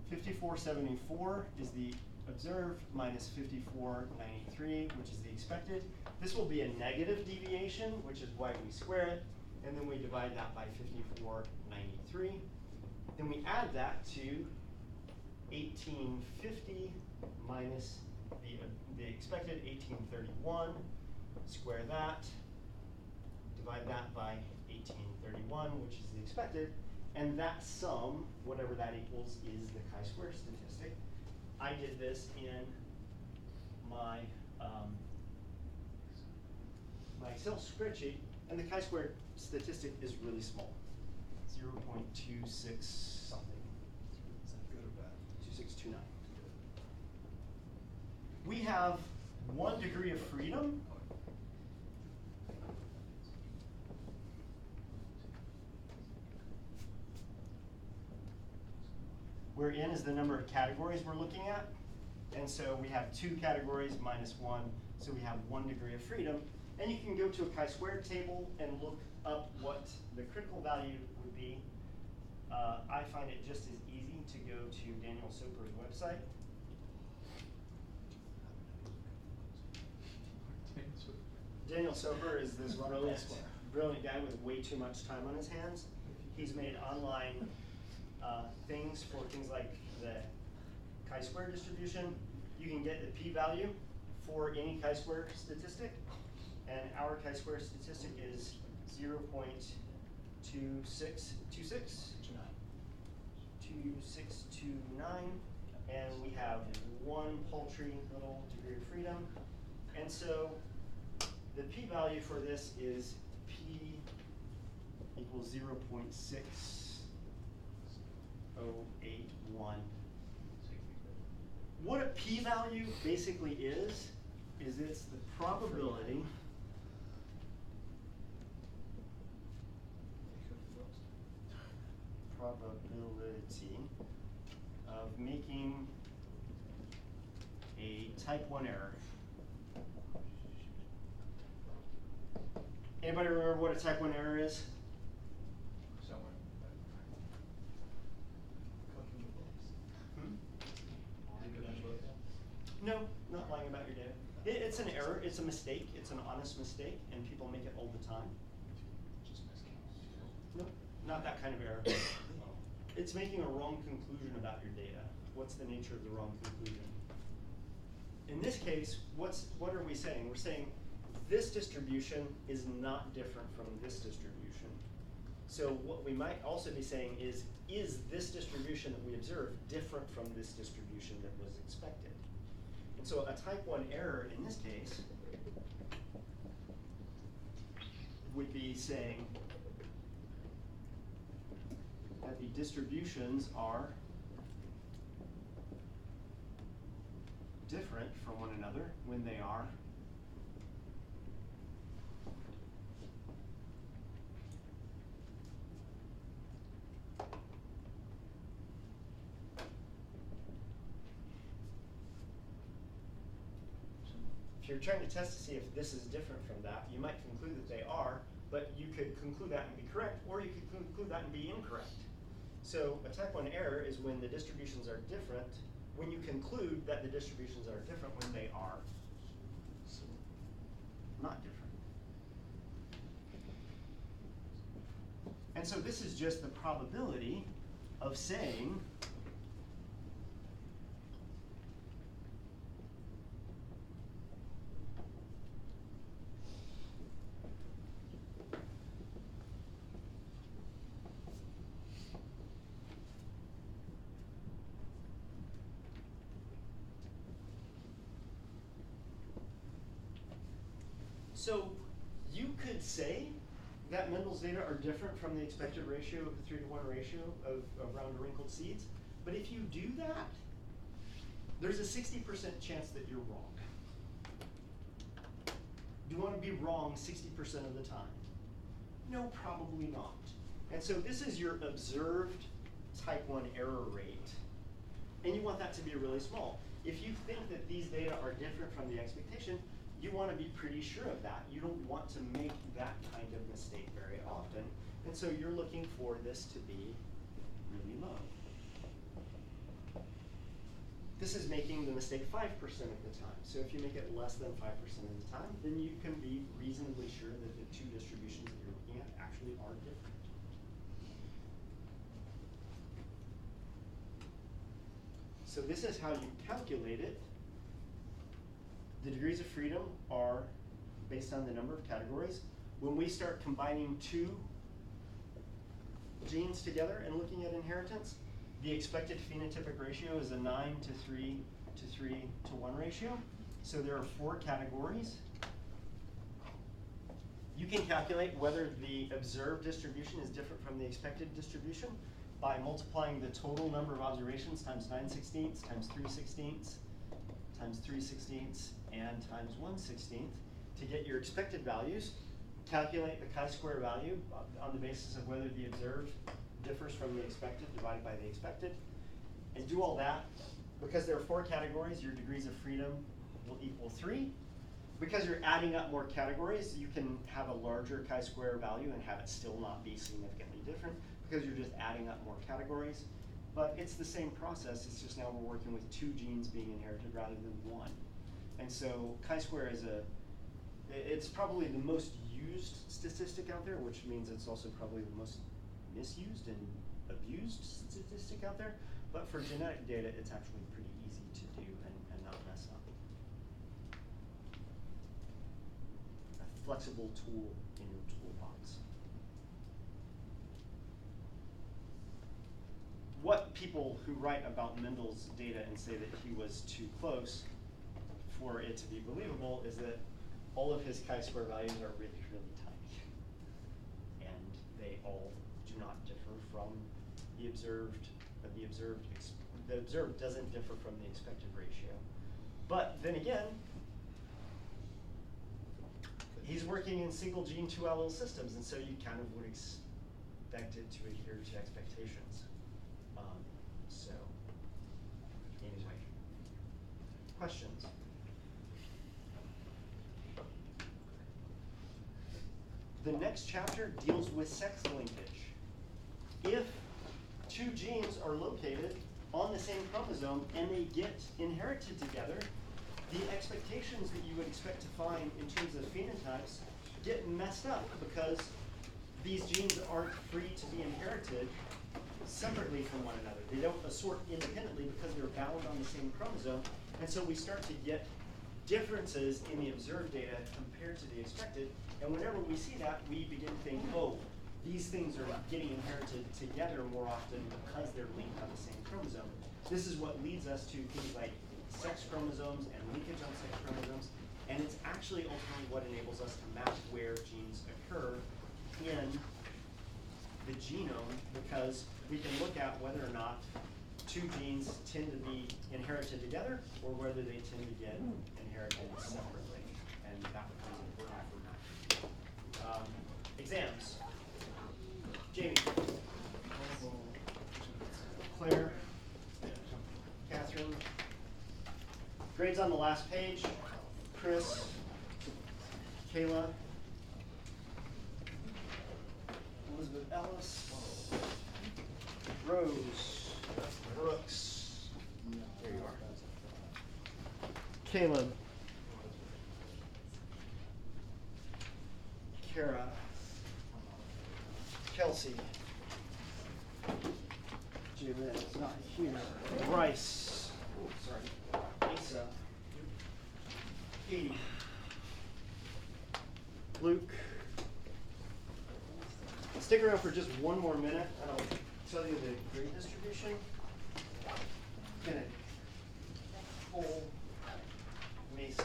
5474 is the observed minus 5493, which is the expected. This will be a negative deviation, which is why we square it, and then we divide that by 5493. Then we add that to 1850 minus the expected 1831, square that, divide that by 1831, which is the expected, and that sum, whatever that equals, is the chi-square statistic. I did this in my my Excel spreadsheet, and the chi-square statistic is really small, 0.26 something. Is that good or bad? 2629. We have 1 degree of freedom. Where n is the number of categories we're looking at. And so we have 2 categories minus 1, so we have 1 degree of freedom. And you can go to a chi-squared table and look up what the critical value would be. I find it just as easy to go to Daniel Soper's website. Daniel Soper is this brilliant guy with way too much time on his hands. He's made online things for things like the chi-square distribution. You can get the p-value for any chi-square statistic, and our chi-square statistic is 0.2629, and we have 1 paltry little degree of freedom. And so the p-value for this is p equals 0.6081. What a p-value basically is it's the probability of making a type 1 error. Anybody remember what a type 1 error is? Somewhere. Cooking the books. No, not lying about your data. It's an error, it's a mistake, it's an honest mistake, and people make it all the time. Just miscounts. No, not that kind of error. It's making a wrong conclusion about your data. What's the nature of the wrong conclusion? In this case, what are we saying? We're saying this distribution is not different from this distribution. So what we might also be saying is this distribution that we observe different from this distribution that was expected? And so a type 1 error in this case would be saying that the distributions are different from one another when they are if you're trying to test to see if this is different from that, you might conclude that they are, but you could conclude that and be correct, or you could conclude that and be incorrect. So a type 1 error is when the distributions are different, when you conclude that the distributions are different when they are not different. And so this is just the probability of saying so you could say that Mendel's data are different from the expected ratio of the 3-to-1 ratio of round or wrinkled seeds. But if you do that, there's a 60% chance that you're wrong. Do you want to be wrong 60% of the time? No, probably not. And so this is your observed type 1 error rate. And you want that to be really small. If you think that these data are different from the expectation, you want to be pretty sure of that. You don't want to make that kind of mistake very often. And so you're looking for this to be really low. This is making the mistake 5% of the time. So if you make it less than 5% of the time, then you can be reasonably sure that the two distributions that you're looking at actually are different. So this is how you calculate it. The degrees of freedom are based on the number of categories. When we start combining two genes together and looking at inheritance, the expected phenotypic ratio is a 9 to 3 to 3 to 1 ratio. So there are 4 categories. You can calculate whether the observed distribution is different from the expected distribution by multiplying the total number of observations times 9/16 times 3/16 times 3/16 and times 1/16 to get your expected values. Calculate the chi-square value on the basis of whether the observed differs from the expected divided by the expected. And do all that. Because there are 4 categories, your degrees of freedom will equal 3. Because you're adding up more categories, you can have a larger chi-square value and have it still not be significantly different because you're just adding up more categories. But it's the same process, it's just now we're working with 2 genes being inherited rather than 1. And so chi-square is it's probably the most used statistic out there, which means it's also probably the most misused and abused statistic out there. But for genetic data, it's actually pretty easy to do and not mess up. A flexible tool in your toolbox. What people who write about Mendel's data and say that he was too close for it to be believable is that all of his chi-square values are really, really tiny. And they all do not differ from the observed, the observed doesn't differ from the expected ratio. But then again, he's working in single gene 2 allele systems, and so you kind of would expect it to adhere to expectations. So, anyway, questions? The next chapter deals with sex linkage. If 2 genes are located on the same chromosome and they get inherited together, the expectations that you would expect to find in terms of phenotypes get messed up because these genes aren't free to be inherited separately from one another. They don't assort independently because they're bound on the same chromosome, and so we start to get differences in the observed data compared to the expected, and whenever we see that, we begin to think, oh, these things are getting inherited together more often because they're linked on the same chromosome. This is what leads us to things like sex chromosomes and linkage on sex chromosomes, and it's actually ultimately what enables us to map where genes occur in the genome, because we can look at whether or not two genes tend to be inherited together or whether they tend to get inherited separately, and that becomes important for mapping. Exams. Jamie. Claire. Catherine. Grades on the last page. Chris. Kayla. Elizabeth Ellis. Rose. Brooks. There you are. Caleb. Kara. Kelsey. Jalen is not here. Bryce. Oh, sorry. Asa. Katie. Luke. Stick around for just one more minute and I'll tell you the grade distribution. Kennedy. Cole. Mason.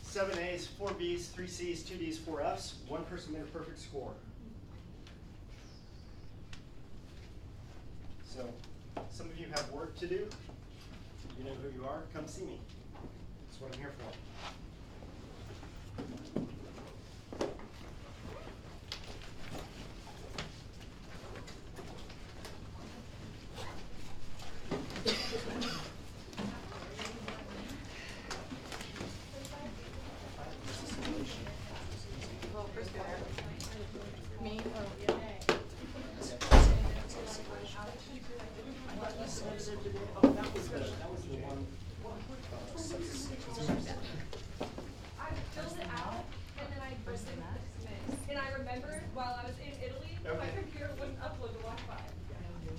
Seven A's, 4 B's, 3 C's, 2 D's, 4 F's. One person made a perfect score. So, some of you have work to do. You know who you are. Come see me. That's what I'm here for.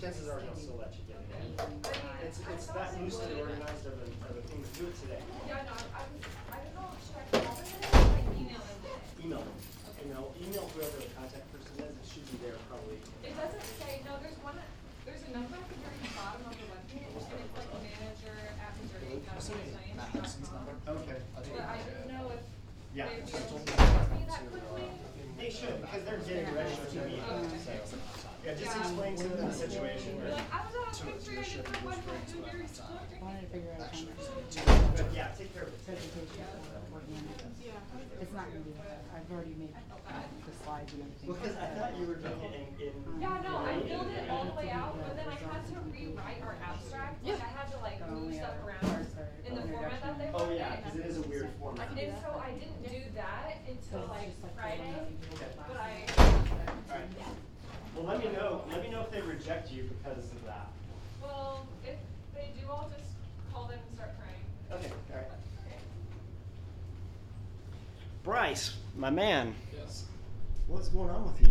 Chances are he'll still let you get it in. It's that loosely organized of a thing. Do it today. Yeah, no, I don't know, should I call it or like email him? Email him. Email whoever the contact person is. It should be there probably. It doesn't say, no, there's a number at the very bottom of the webpage, and it's like manager at Missouri-Science.com. Okay. But I didn't know if Yeah. they'd be able to text me that quickly. They should, because they're getting ready to meet. So, yeah, just explain to them the situation. You're like, I was on a picture, I didn't know what to do, you're Wanted to figure out But yeah, take care of it. presentation working on it. It's not gonna be that. I've already made the slides and everything. Because I thought you were doing it in. Yeah, no, I filled it all the way out, but then I had to rewrite our abstract. Like, I had to like move stuff around in the format that they Oh wanted. yeah, because it is a weird format. And so I didn't do that until like Friday, but I. Alright. Well, let me know if they reject you because of that. Well, if they do, I'll just call them and start crying. Okay, alright. Okay. Bryce, my man. Yes. What's going on with you?